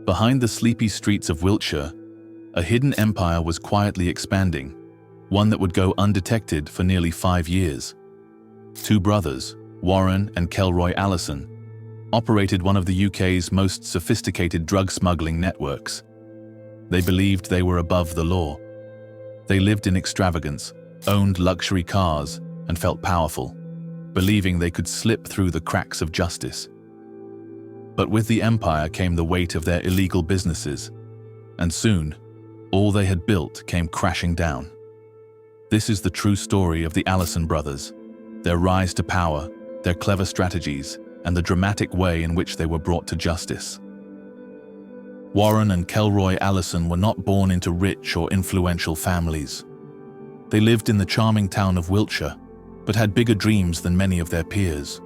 Behind the sleepy streets of Wiltshire, a hidden empire was quietly expanding, one that would go undetected for nearly 5 years. Two brothers, Warren and Kelroy Allison, operated one of the UK's most sophisticated drug smuggling networks. They believed they were above the law. They lived in extravagance, owned luxury cars, and felt powerful, believing they could slip through the cracks of justice. But with the empire came the weight of their illegal businesses, and soon, all they had built came crashing down. This is the true story of the Allison brothers, their rise to power, their clever strategies, and the dramatic way in which they were brought to justice. Warren and Kelroy Allison were not born into rich or influential families. They lived in the charming town of Wiltshire, but had bigger dreams than many of their peers.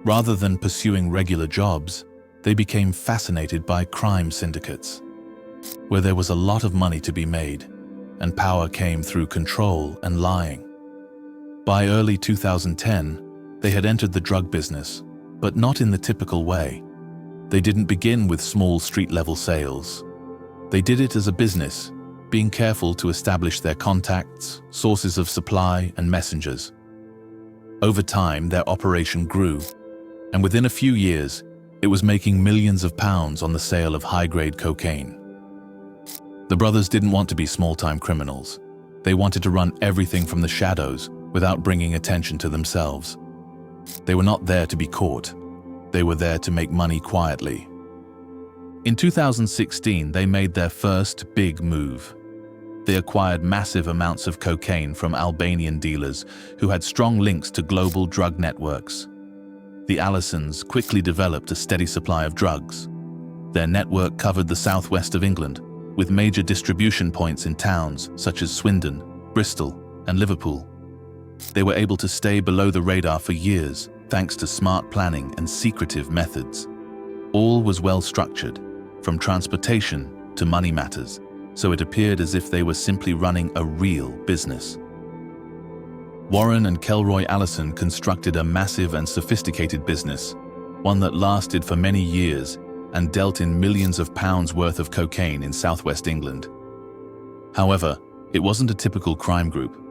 Rather than pursuing regular jobs, they became fascinated by crime syndicates, where there was a lot of money to be made, and power came through control and lying. By early 2010, they had entered the drug business, but not in the typical way. They didn't begin with small street-level sales. They did it as a business, being careful to establish their contacts, sources of supply, and messengers. Over time, their operation grew, and within a few years, it was making millions of pounds on the sale of high-grade cocaine. The brothers didn't want to be small-time criminals. They wanted to run everything from the shadows without bringing attention to themselves. They were not there to be caught. They were there to make money quietly. In 2016, they made their first big move. They acquired massive amounts of cocaine from Albanian dealers who had strong links to global drug networks. The Allisons quickly developed a steady supply of drugs. Their network covered the southwest of England, with major distribution points in towns such as Swindon, Bristol, and Liverpool. They were able to stay below the radar for years, thanks to smart planning and secretive methods. All was well structured, from transportation to money matters, so it appeared as if they were simply running a real business. Warren and Kelroy Allison constructed a massive and sophisticated business, one that lasted for many years and dealt in millions of pounds worth of cocaine in southwest England. However, it wasn't a typical crime group.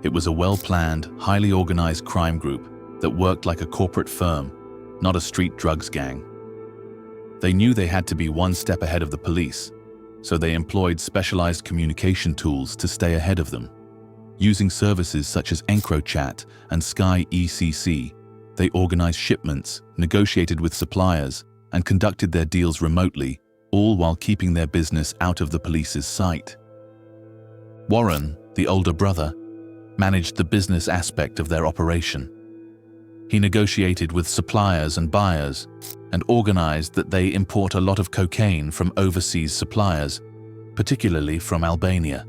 It was a well-planned, highly organized crime group that worked like a corporate firm, not a street drugs gang. They knew they had to be one step ahead of the police, so they employed specialized communication tools to stay ahead of them. Using services such as EncroChat and Sky ECC, they organized shipments, negotiated with suppliers, and conducted their deals remotely, all while keeping their business out of the police's sight. Warren, the older brother, managed the business aspect of their operation. He negotiated with suppliers and buyers and organized that they import a lot of cocaine from overseas suppliers, particularly from Albania.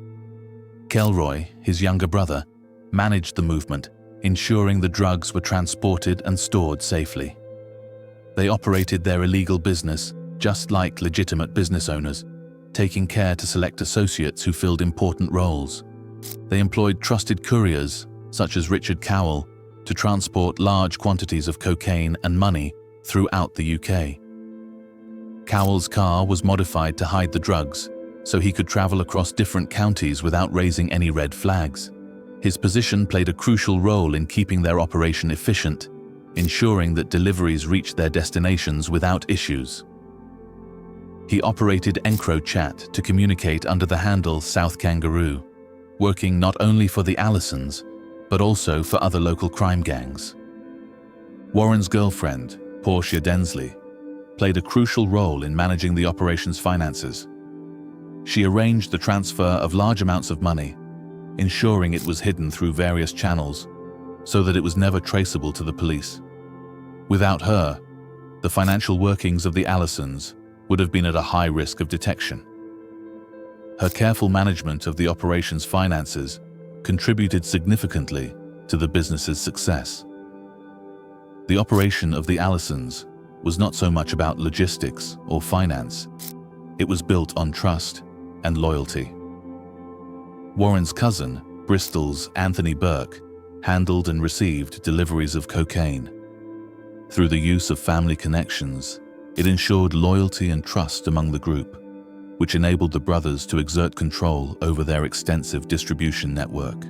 Kelroy, his younger brother, managed the movement, ensuring the drugs were transported and stored safely. They operated their illegal business just like legitimate business owners, taking care to select associates who filled important roles. They employed trusted couriers, such as Richard Cowell, to transport large quantities of cocaine and money throughout the UK. Cowell's car was modified to hide the drugs, so he could travel across different counties without raising any red flags. His position played a crucial role in keeping their operation efficient, ensuring that deliveries reached their destinations without issues. He operated EncroChat to communicate under the handle South Kangaroo, working not only for the Allisons, but also for other local crime gangs. Warren's girlfriend, Portia Densley, played a crucial role in managing the operation's finances. She arranged the transfer of large amounts of money, ensuring it was hidden through various channels, so that it was never traceable to the police. Without her, the financial workings of the Allisons would have been at a high risk of detection. Her careful management of the operation's finances contributed significantly to the business's success. The operation of the Allisons was not so much about logistics or finance. It was built on trust and loyalty. Warren's cousin, Bristol's Anthony Burke, handled and received deliveries of cocaine. Through the use of family connections, It ensured loyalty and trust among the group, which enabled the brothers to exert control over their extensive distribution network.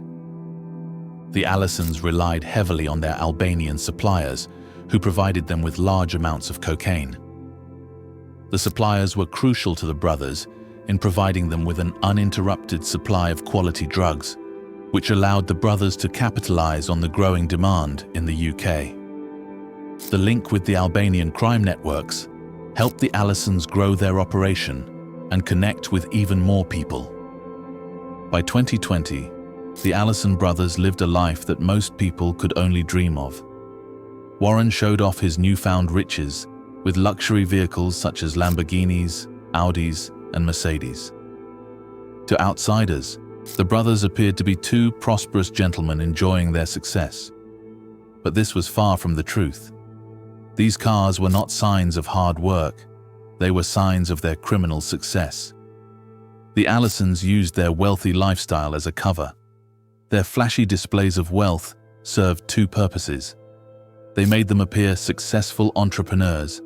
The Allisons relied heavily on their Albanian suppliers, who provided them with large amounts of cocaine. The suppliers were crucial to the brothers in providing them with an uninterrupted supply of quality drugs, which allowed the brothers to capitalize on the growing demand in the UK. The link with the Albanian crime networks helped the Allisons grow their operation and connect with even more people. By 2020, the Allison brothers lived a life that most people could only dream of. Warren showed off his newfound riches with luxury vehicles such as Lamborghinis, Audis, and Mercedes. To outsiders, the brothers appeared to be two prosperous gentlemen enjoying their success. But this was far from the truth. These cars were not signs of hard work, they were signs of their criminal success. The Allisons used their wealthy lifestyle as a cover. Their flashy displays of wealth served two purposes. They made them appear successful entrepreneurs,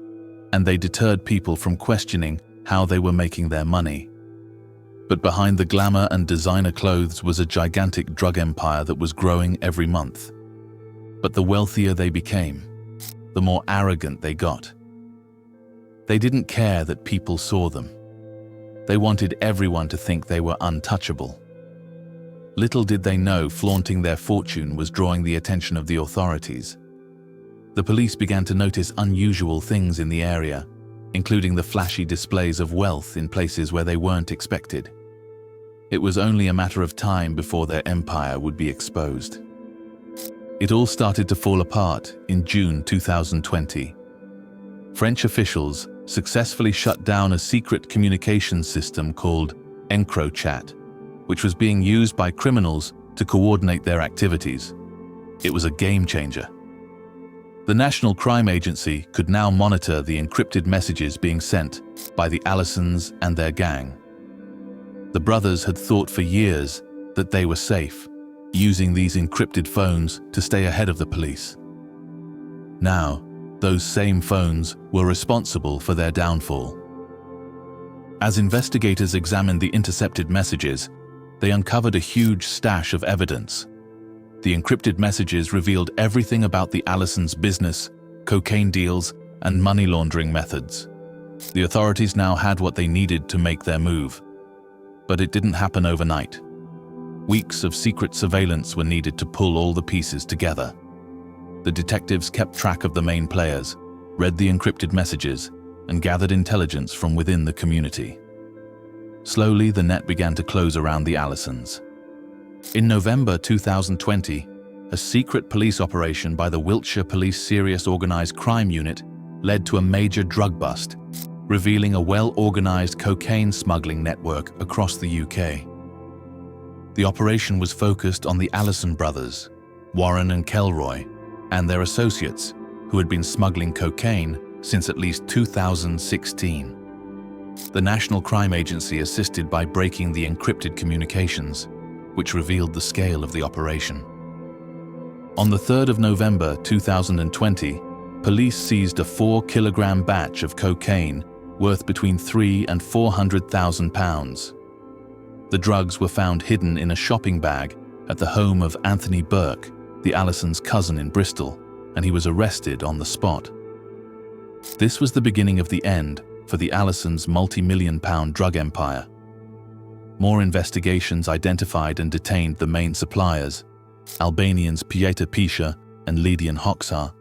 and they deterred people from questioning how they were making their money. But behind the glamour and designer clothes was a gigantic drug empire that was growing every month. But the wealthier they became, the more arrogant they got. They didn't care that people saw them. They wanted everyone to think they were untouchable. Little did they know flaunting their fortune was drawing the attention of the authorities. The police began to notice unusual things in the area, including the flashy displays of wealth in places where they weren't expected. It was only a matter of time before their empire would be exposed. It all started to fall apart in June 2020. French officials successfully shut down a secret communications system called EncroChat, which was being used by criminals to coordinate their activities. It was a game changer. The National Crime Agency could now monitor the encrypted messages being sent by the Allisons and their gang. The brothers had thought for years that they were safe, using these encrypted phones to stay ahead of the police. Now, those same phones were responsible for their downfall. As investigators examined the intercepted messages, they uncovered a huge stash of evidence. The encrypted messages revealed everything about the Allisons' business, cocaine deals, and money laundering methods. The authorities now had what they needed to make their move. But it didn't happen overnight. Weeks of secret surveillance were needed to pull all the pieces together. The detectives kept track of the main players, read the encrypted messages, and gathered intelligence from within the community. Slowly, the net began to close around the Allisons. In November 2020, a secret police operation by the Wiltshire Police Serious Organised Crime Unit led to a major drug bust, revealing a well-organised cocaine smuggling network across the UK. The operation was focused on the Allison brothers, Warren and Kelroy, and their associates, who had been smuggling cocaine since at least 2016. The National Crime Agency assisted by breaking the encrypted communications, which revealed the scale of the operation. On the 3rd of November 2020, police seized a 4-kilogram batch of cocaine worth between £300,000 and £400,000. The drugs were found hidden in a shopping bag at the home of Anthony Burke, the Allisons' cousin in Bristol, and he was arrested on the spot. This was the beginning of the end for the Allisons' multi-million-pound drug empire. More investigations identified and detained the main suppliers, Albanians Pieter Pisha and Lydian Hoxha.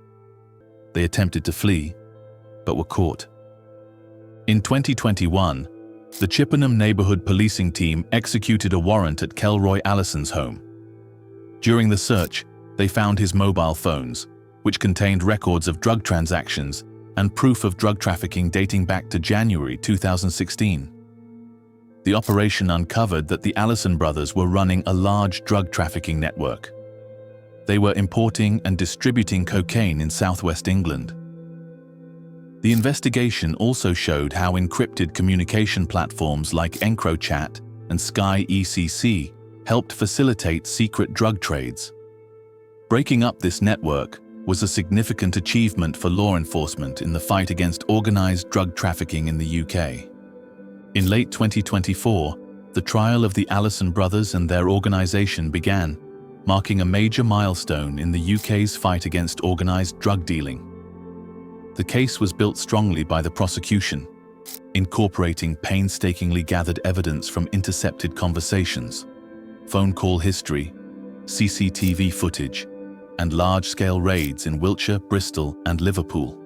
They attempted to flee, but were caught. In 2021, the Chippenham Neighbourhood Policing Team executed a warrant at Kelroy Allison's home. During the search, they found his mobile phones, which contained records of drug transactions and proof of drug trafficking dating back to January 2016. The operation uncovered that the Allison brothers were running a large drug trafficking network. They were importing and distributing cocaine in southwest England. The investigation also showed how encrypted communication platforms like EncroChat and Sky ECC helped facilitate secret drug trades. Breaking up this network was a significant achievement for law enforcement in the fight against organized drug trafficking in the UK. In late 2024, the trial of the Allison brothers and their organization began, marking a major milestone in the UK's fight against organized drug dealing. The case was built strongly by the prosecution, incorporating painstakingly gathered evidence from intercepted conversations, phone call history, CCTV footage, and large-scale raids in Wiltshire, Bristol, and Liverpool.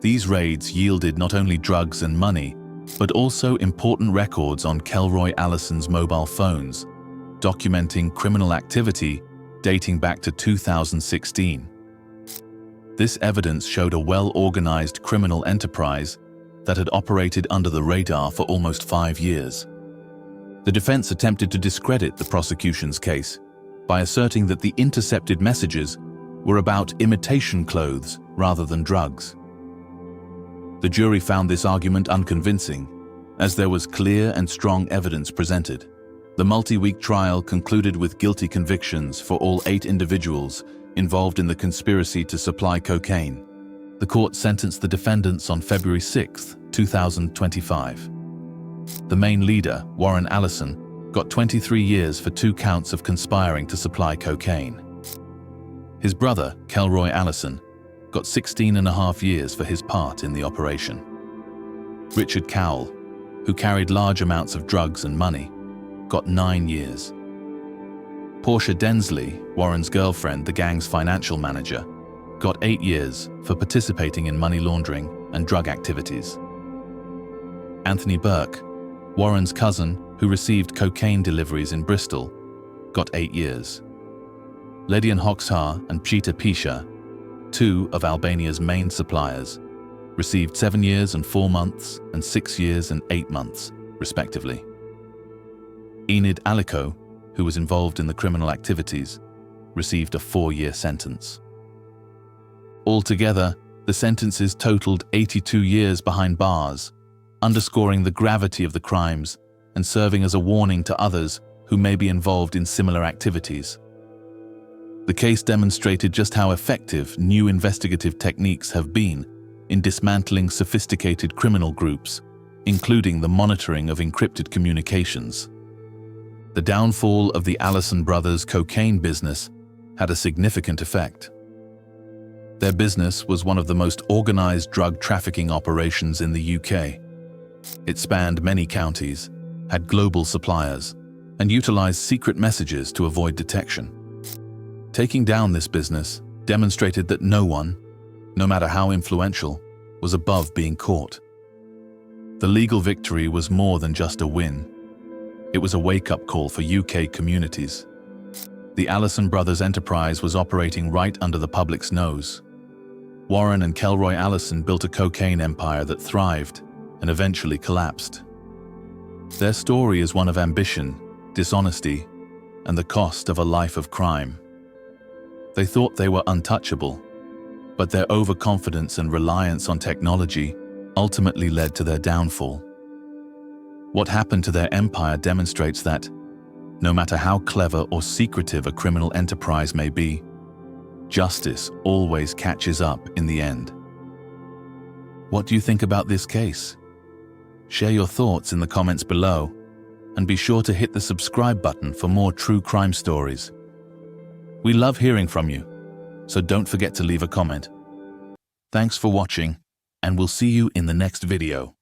These raids yielded not only drugs and money, but also important records on Kelroy Allison's mobile phones, documenting criminal activity dating back to 2016. This evidence showed a well-organized criminal enterprise that had operated under the radar for almost 5 years. The defense attempted to discredit the prosecution's case by asserting that the intercepted messages were about imitation clothes rather than drugs. The jury found this argument unconvincing, as there was clear and strong evidence presented. The multi-week trial concluded with guilty convictions for all 8 individuals involved in the conspiracy to supply cocaine. The court sentenced the defendants on February 6, 2025. The main leader, Warren Allison, got 23 years for 2 counts of conspiring to supply cocaine. His brother, Kelroy Allison, got 16.5 years for his part in the operation. Richard Cowell, who carried large amounts of drugs and money, got 9 years. Portia Densley, Warren's girlfriend, the gang's financial manager, got 8 years for participating in money laundering and drug activities. Anthony Burke, Warren's cousin, who received cocaine deliveries in Bristol, got 8 years. Ledian Hoxha and Pshita Pisha, 2 of Albania's main suppliers, received 7 years and 4 months and 6 years and 8 months, respectively. Enid Aliko, who was involved in the criminal activities, received a 4-year sentence. Altogether, the sentences totaled 82 years behind bars, underscoring the gravity of the crimes and serving as a warning to others who may be involved in similar activities. The case demonstrated just how effective new investigative techniques have been in dismantling sophisticated criminal groups, including the monitoring of encrypted communications. The downfall of the Allison brothers' cocaine business had a significant effect. Their business was one of the most organized drug trafficking operations in the UK. It spanned many counties, had global suppliers, and utilized secret messages to avoid detection. Taking down this business demonstrated that no one, no matter how influential, was above being caught. The legal victory was more than just a win. It was a wake-up call for UK communities. The Allison brothers' enterprise was operating right under the public's nose. Warren and Kelroy Allison built a cocaine empire that thrived and eventually collapsed. Their story is one of ambition, dishonesty, and the cost of a life of crime. They thought they were untouchable, but their overconfidence and reliance on technology ultimately led to their downfall. What happened to their empire demonstrates that, no matter how clever or secretive a criminal enterprise may be, justice always catches up in the end. What do you think about this case? Share your thoughts in the comments below, and be sure to hit the subscribe button for more true crime stories. We love hearing from you, so don't forget to leave a comment. Thanks for watching, and we'll see you in the next video.